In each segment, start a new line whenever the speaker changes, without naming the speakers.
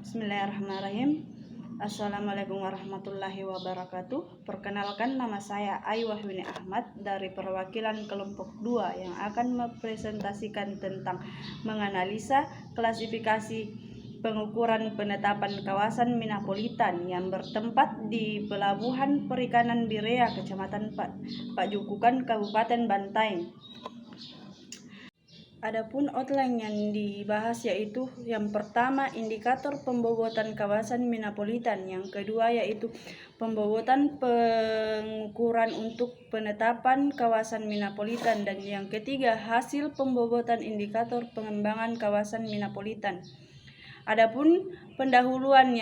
Bismillahirrahmanirrahim. Assalamualaikum warahmatullahi wabarakatuh. Perkenalkan, nama saya Ayu Wahyuni Ahmad dari perwakilan kelompok 2 yang akan mempresentasikan tentang menganalisa klasifikasi pengukuran penetapan kawasan Minapolitan yang bertempat di Pelabuhan Perikanan Birea, Kecamatan Pajukukan, Kabupaten Bantaeng. Adapun outline yang dibahas yaitu yang pertama indikator pembobotan kawasan Minapolitan, yang kedua yaitu pembobotan pengukuran untuk penetapan kawasan Minapolitan, dan yang ketiga hasil pembobotan indikator pengembangan kawasan Minapolitan. Adapun pendahuluan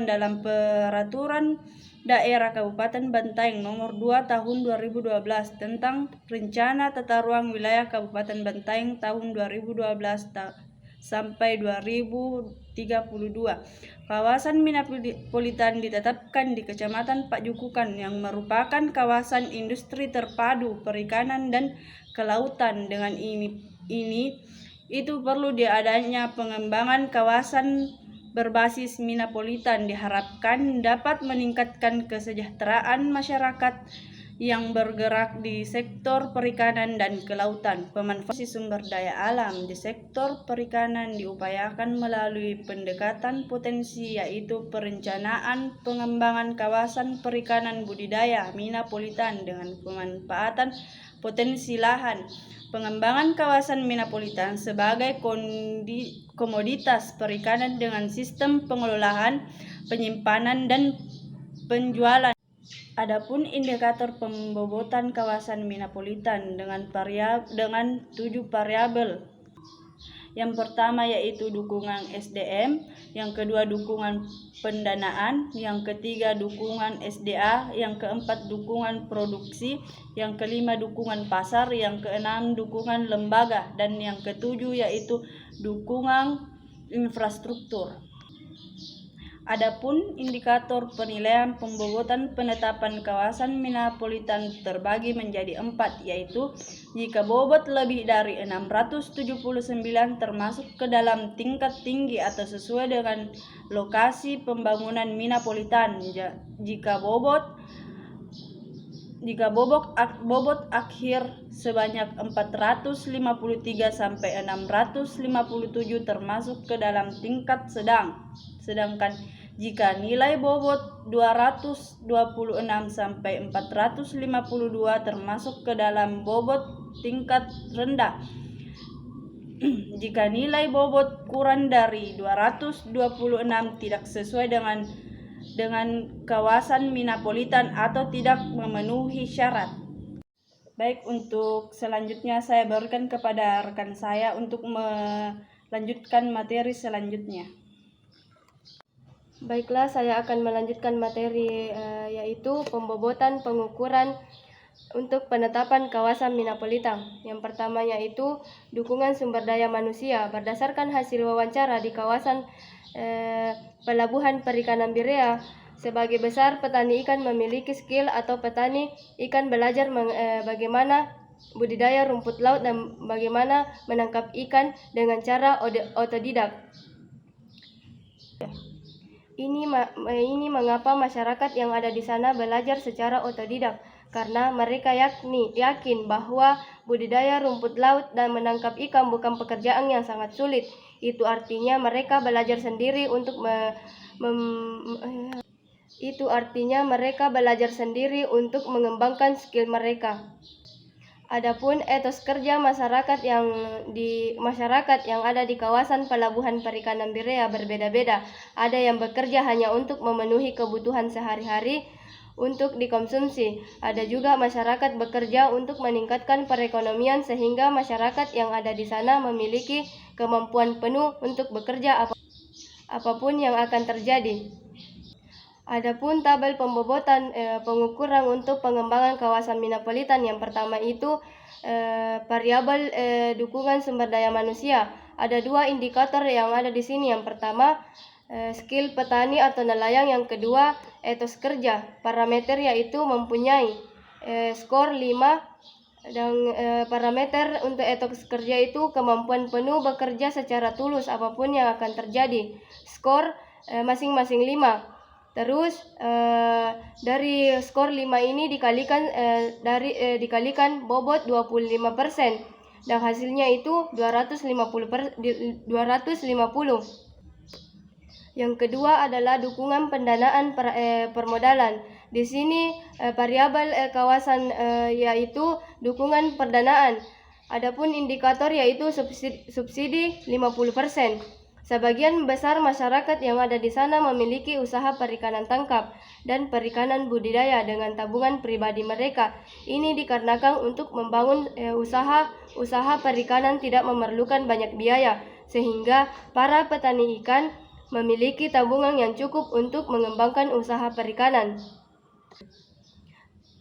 dalam peraturan Daerah Kabupaten Bantaeng Nomor 2 Tahun 2012 tentang Rencana Tata Ruang Wilayah Kabupaten Bantaeng tahun 2012 sampai 2032. Kawasan Minapolitan ditetapkan di Kecamatan Pajukukan yang merupakan kawasan industri terpadu perikanan dan kelautan. Dengan ini itu perlu diadanya pengembangan kawasan berbasis Minapolitan diharapkan dapat meningkatkan kesejahteraan masyarakat yang bergerak di sektor perikanan dan kelautan. Pemanfaatan sumber daya alam di sektor perikanan diupayakan melalui pendekatan potensi, yaitu perencanaan pengembangan kawasan perikanan budidaya Minapolitan dengan pemanfaatan potensi lahan. Pengembangan kawasan Minapolitan sebagai komoditas perikanan dengan sistem pengelolaan, penyimpanan, dan penjualan. Adapun indikator pembobotan kawasan Minapolitan dengan 7 variabel. Yang pertama yaitu dukungan SDM, yang kedua dukungan pendanaan, yang ketiga dukungan SDA, yang keempat dukungan produksi, yang kelima dukungan pasar, yang keenam dukungan lembaga, dan yang ketujuh yaitu dukungan infrastruktur. Adapun indikator penilaian pembobotan penetapan kawasan Minapolitan terbagi menjadi 4, yaitu jika bobot lebih dari 679 termasuk ke dalam tingkat tinggi atau sesuai dengan lokasi pembangunan Minapolitan. Jika bobot akhir sebanyak 453 sampai 657 termasuk ke dalam tingkat sedang. Sedangkan jika nilai bobot 226 sampai 452 termasuk ke dalam bobot tingkat rendah. Jika nilai bobot kurang dari 226 tidak sesuai dengan kawasan Minapolitan atau tidak memenuhi syarat. Baik, untuk selanjutnya saya berikan kepada rekan saya untuk melanjutkan materi selanjutnya.
Baiklah, saya akan melanjutkan materi yaitu pembobotan pengukuran untuk penetapan kawasan Minapolitan. Yang pertama yaitu dukungan sumber daya manusia. Berdasarkan hasil wawancara di kawasan Pelabuhan Perikanan Birea, sebagai besar petani ikan memiliki skill atau petani ikan belajar bagaimana budidaya rumput laut dan bagaimana menangkap ikan dengan cara otodidak. Ini mengapa masyarakat yang ada di sana belajar secara otodidak, karena mereka yakin bahwa budidaya rumput laut dan menangkap ikan bukan pekerjaan yang sangat sulit. Itu artinya mereka belajar sendiri untuk mengembangkan skill mereka. Adapun etos kerja masyarakat yang ada di kawasan Pelabuhan Perikanan Birea berbeda-beda. Ada yang bekerja hanya untuk memenuhi kebutuhan sehari-hari untuk dikonsumsi. Ada juga masyarakat bekerja untuk meningkatkan perekonomian, sehingga masyarakat yang ada di sana memiliki kemampuan penuh untuk bekerja apapun yang akan terjadi. Adapun tabel pembobotan pengukuran untuk pengembangan kawasan Minapolitan, yang pertama itu variabel dukungan sumber daya manusia. Ada 2 indikator yang ada di sini. Yang pertama skill petani atau nelayan, yang kedua etos kerja. Parameter yaitu mempunyai skor 5 Dan parameter untuk etos kerja itu kemampuan penuh bekerja secara tulus apapun yang akan terjadi. Skor masing-masing 5. Terus dari skor 5 ini dikalikan bobot 25% dan hasilnya itu 250. Yang kedua adalah dukungan pendanaan permodalan. Di sini variabel kawasan yaitu dukungan pendanaan. Adapun indikator yaitu subsidi 50%. Sebagian besar masyarakat yang ada di sana memiliki usaha perikanan tangkap dan perikanan budidaya dengan tabungan pribadi mereka. Ini dikarenakan untuk membangun usaha perikanan tidak memerlukan banyak biaya, sehingga para petani ikan memiliki tabungan yang cukup untuk mengembangkan usaha perikanan.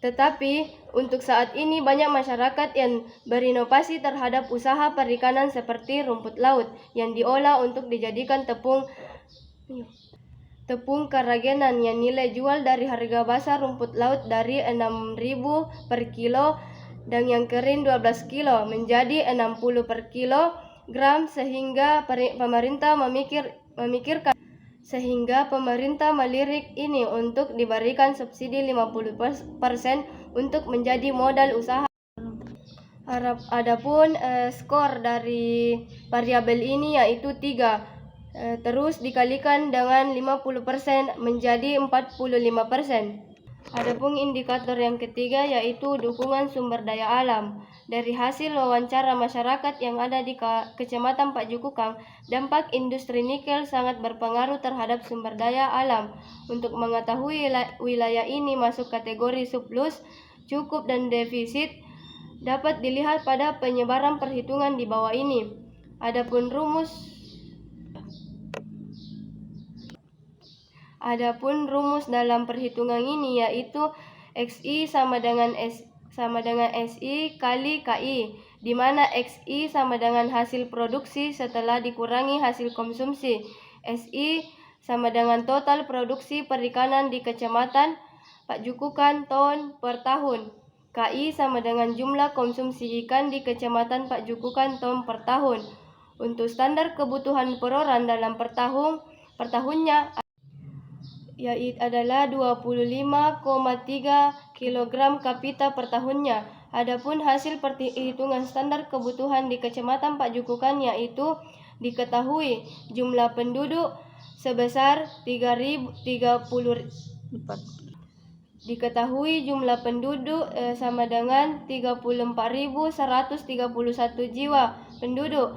Tetapi untuk saat ini banyak masyarakat yang berinovasi terhadap usaha perikanan seperti rumput laut yang diolah untuk dijadikan tepung keragenan yang nilai jual dari harga basah rumput laut dari 6.000 per kilo dan yang kering 12 kilo menjadi 60 per kilogram sehingga pemerintah melirik ini untuk diberikan subsidi 50% untuk menjadi modal usaha. Adapun skor dari variabel ini yaitu 3. Terus dikalikan dengan 50% menjadi 45%. Adapun indikator yang ketiga yaitu dukungan sumber daya alam. Dari hasil wawancara masyarakat yang ada di Kecamatan Pak Jukukang, dampak industri nikel sangat berpengaruh terhadap sumber daya alam. Untuk mengetahui wilayah ini masuk kategori surplus, cukup dan defisit, dapat dilihat pada penyebaran perhitungan di bawah ini. Adapun rumus dalam perhitungan ini yaitu XI sama dengan SI kali KI, di mana XI sama dengan hasil produksi setelah dikurangi hasil konsumsi. SI sama dengan total produksi perikanan di Kecamatan Pak Jukukang ton per tahun. KI sama dengan jumlah konsumsi ikan di Kecamatan Pak Jukukang ton per tahun. Untuk standar kebutuhan per orang dalam per tahunnya yaitu adalah 25,3 kg kapita per tahunnya. Adapun hasil perhitungan standar kebutuhan di Kecamatan Pak Jukukang yaitu diketahui jumlah penduduk sebesar 34.000 sama dengan 34.131 jiwa penduduk.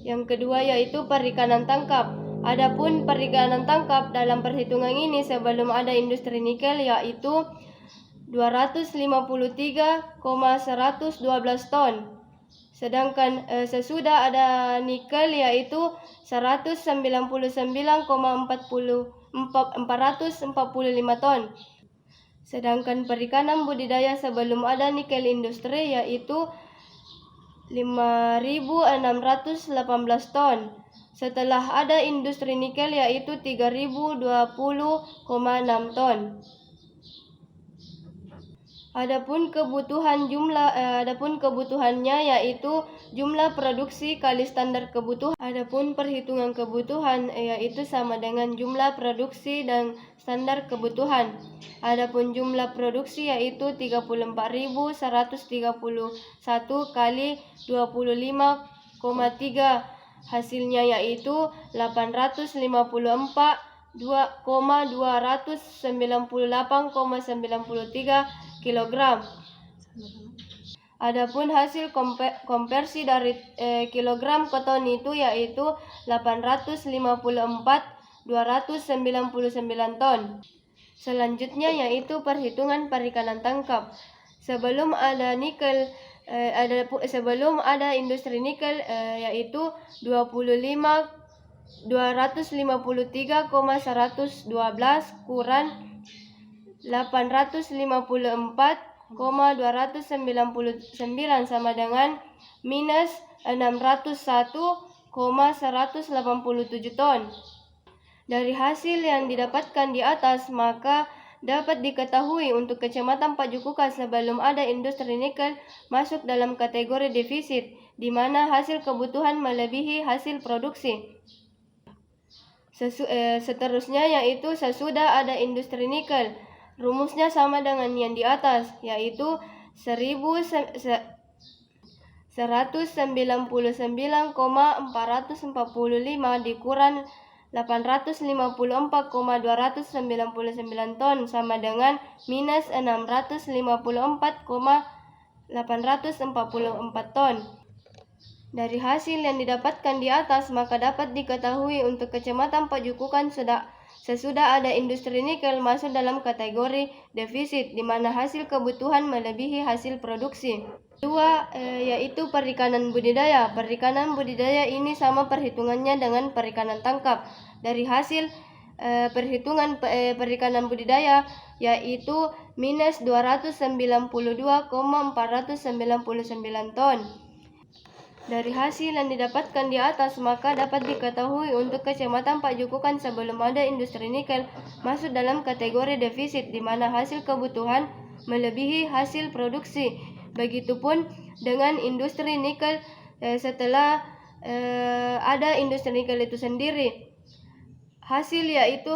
Yang kedua yaitu perikanan tangkap. Adapun perikanan tangkap dalam perhitungan ini sebelum ada industri nikel yaitu 253,112 ton. Sedangkan sesudah ada nikel yaitu 199,445 ton. Sedangkan perikanan budidaya sebelum ada nikel industri yaitu 5.618 ton. Setelah ada industri nikel yaitu 3.020,6 ton. Adapun kebutuhannya yaitu jumlah produksi kali standar kebutuhan. Adapun perhitungan kebutuhan yaitu sama dengan jumlah produksi dan standar kebutuhan. Adapun jumlah produksi yaitu 34.131 kali 25,3. Hasilnya yaitu 850,298,93 kg. Adapun hasil konversi dari kilogram ke ton itu yaitu 854,299 ton. Selanjutnya yaitu perhitungan perikanan tangkap. Sebelum ada industri nikel yaitu 253,112 kurang 854,299 sama dengan minus 601,187 ton. Dari hasil yang didapatkan di atas, maka Dapat diketahui untuk Kecamatan Pajukukan sebelum ada industri nikel masuk dalam kategori defisit, di mana hasil kebutuhan melebihi hasil produksi. Seterusnya yaitu sesudah ada industri nikel, rumusnya sama dengan yang di atas, yaitu 199,445 dikurang 854,299 ton sama dengan minus 654,844 ton. Dari hasil yang didapatkan di atas, maka dapat diketahui untuk Kecamatan Pajukukan sesudah ada industri nikel masuk dalam kategori defisit, di mana hasil kebutuhan melebihi hasil produksi. Kedua, yaitu perikanan budidaya. Perikanan budidaya ini sama perhitungannya dengan perikanan tangkap. Dari hasil perhitungan perikanan budidaya yaitu minus 292,499 ton. Dari hasil yang didapatkan di atas, maka dapat diketahui untuk Kecamatan Pajukukan sebelum ada industri nikel masuk dalam kategori defisit, di mana hasil kebutuhan melebihi hasil produksi. Begitupun dengan industri nikel setelah ada industri nikel itu sendiri. Hasil yaitu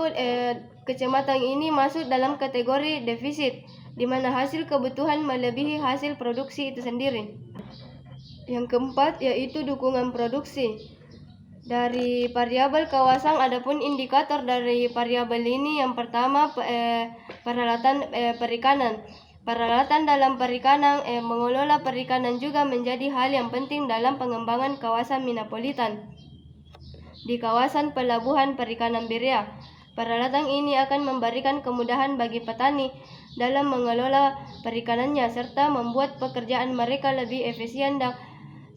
kecamatan ini masuk dalam kategori defisit, di mana hasil kebutuhan melebihi hasil produksi itu sendiri. Yang keempat yaitu dukungan produksi. Dari variabel kawasan adapun indikator dari variabel ini, yang pertama peralatan perikanan. Peralatan dalam perikanan mengelola perikanan juga menjadi hal yang penting dalam pengembangan kawasan Minapolitan. Di kawasan pelabuhan perikanan Berea, peralatan ini akan memberikan kemudahan bagi petani dalam mengelola perikanannya serta membuat pekerjaan mereka lebih efisien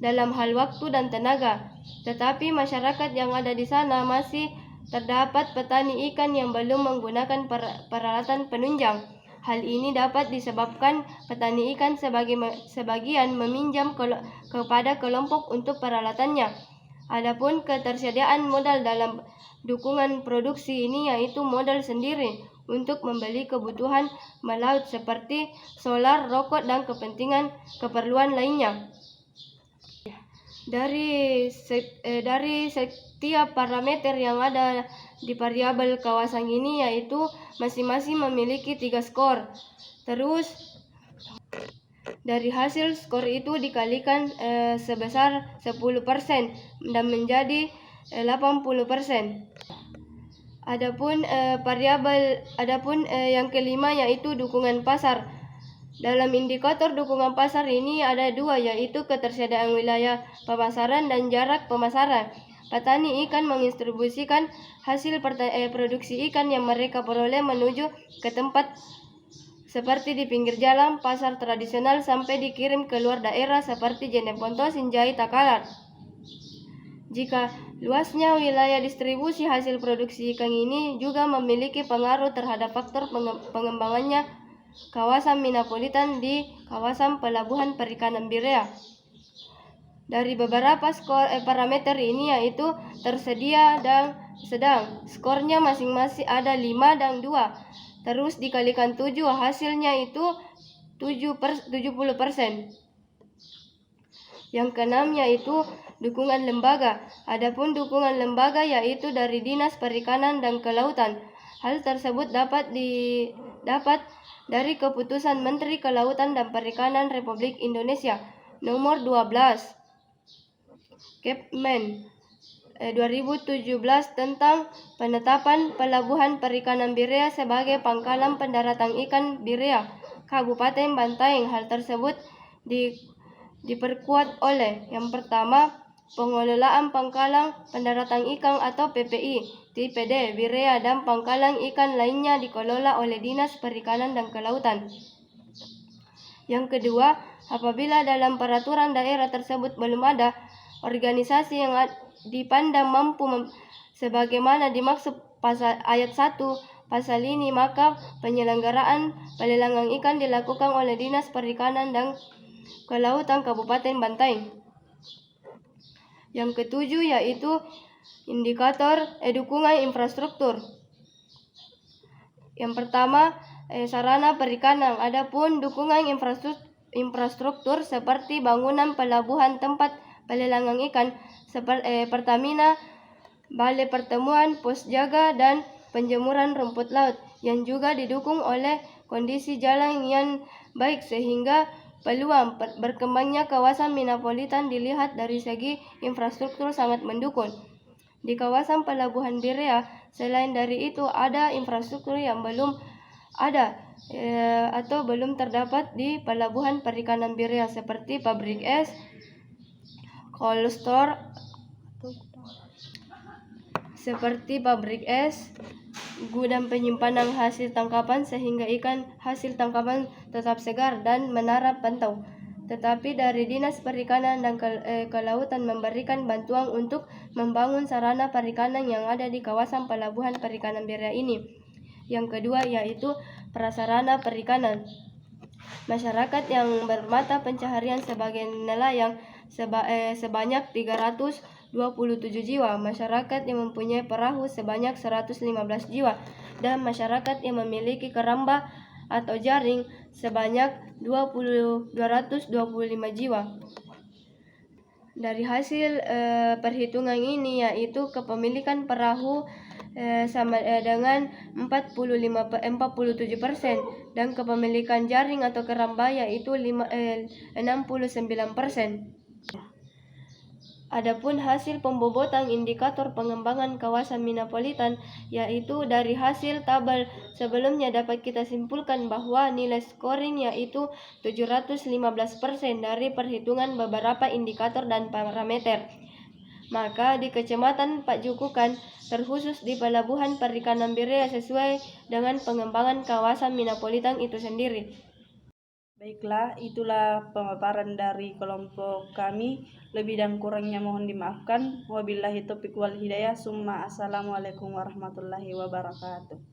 dalam hal waktu dan tenaga. Tetapi masyarakat yang ada di sana masih terdapat petani ikan yang belum menggunakan peralatan penunjang. Hal ini dapat disebabkan petani ikan sebagian meminjam kepada kelompok untuk peralatannya. Adapun ketersediaan modal dalam dukungan produksi ini yaitu modal sendiri untuk membeli kebutuhan melaut seperti solar, rokok, dan keperluan lainnya. Dari setiap parameter yang ada di variabel kawasan ini yaitu masing-masing memiliki 3 skor. Terus dari hasil skor itu dikalikan sebesar 10% dan menjadi 80%. Adapun yang kelima yaitu dukungan pasar. Dalam indikator dukungan pasar ini ada 2, yaitu ketersediaan wilayah pemasaran dan jarak pemasaran. Petani ikan mendistribusikan hasil produksi ikan yang mereka peroleh menuju ke tempat seperti di pinggir jalan, pasar tradisional, sampai dikirim ke luar daerah seperti Jeneponto, Sinjai, Takalar. Jika luasnya wilayah distribusi hasil produksi ikan ini juga memiliki pengaruh terhadap faktor pengembangannya kawasan Minapolitan di kawasan pelabuhan perikanan Berea. Dari beberapa skor parameter ini yaitu tersedia dan sedang. Skornya masing-masing ada 5 dan 2. Terus dikalikan 7, hasilnya itu 70%. Yang keenam yaitu dukungan lembaga. Adapun dukungan lembaga yaitu dari Dinas Perikanan dan Kelautan. Hal tersebut dapat dari Keputusan Menteri Kelautan dan Perikanan Republik Indonesia Nomor 12 Kepmen 2017 tentang penetapan Pelabuhan Perikanan Berea sebagai pangkalan pendaratan ikan Berea, Kabupaten Bantaeng. Hal tersebut diperkuat oleh yang pertama, pengelolaan pangkalan pendaratan ikan atau PPI TPD Berea dan pangkalan ikan lainnya dikelola oleh Dinas Perikanan dan Kelautan. Yang kedua, apabila dalam peraturan daerah tersebut belum ada organisasi yang dipandang mampu sebagaimana dimaksud ayat 1 pasal ini, maka penyelenggaraan pelelangan ikan dilakukan oleh Dinas Perikanan dan Kelautan Kabupaten Bantaeng. Yang ketujuh yaitu indikator dukungan infrastruktur. Yang pertama, sarana perikanan. Adapun dukungan infrastruktur seperti bangunan pelabuhan, tempat pelelangan ikan, Pertamina, balai pertemuan, pos jaga, dan penjemuran rumput laut yang juga didukung oleh kondisi jalan yang baik sehingga peluang berkembangnya kawasan metropolitan dilihat dari segi infrastruktur sangat mendukung. Di kawasan Pelabuhan Berea, selain dari itu ada infrastruktur yang belum ada atau belum terdapat di Pelabuhan Perikanan Berea seperti pabrik es, cold store, gudang penyimpanan hasil tangkapan sehingga ikan hasil tangkapan tetap segar, dan menara pantau. Tetapi dari Dinas Perikanan dan Kelautan memberikan bantuan untuk membangun sarana perikanan yang ada di kawasan Pelabuhan Perikanan Berea ini. Yang kedua yaitu prasarana perikanan. Masyarakat yang bermata pencaharian sebagai nelayan sebanyak 327 jiwa, masyarakat yang mempunyai perahu sebanyak 115 jiwa, dan masyarakat yang memiliki keramba atau jaring sebanyak 225 jiwa. Dari hasil perhitungan ini yaitu kepemilikan perahu sama dengan 47%, dan kepemilikan jaring atau keramba yaitu 69%. Adapun hasil pembobotan indikator pengembangan kawasan metropolitan yaitu dari hasil tabel sebelumnya dapat kita simpulkan bahwa nilai scoring yaitu 715% dari perhitungan beberapa indikator dan parameter. Maka di Kecamatan Pajukukan terkhusus di Pelabuhan Perikanan Berea sesuai dengan pengembangan kawasan metropolitan itu sendiri.
Baiklah, itulah pemaparan dari kelompok kami. Lebih dan kurangnya mohon dimaafkan. Wabillahi taufiq wal hidayah. Summa assalamualaikum warahmatullahi wabarakatuh.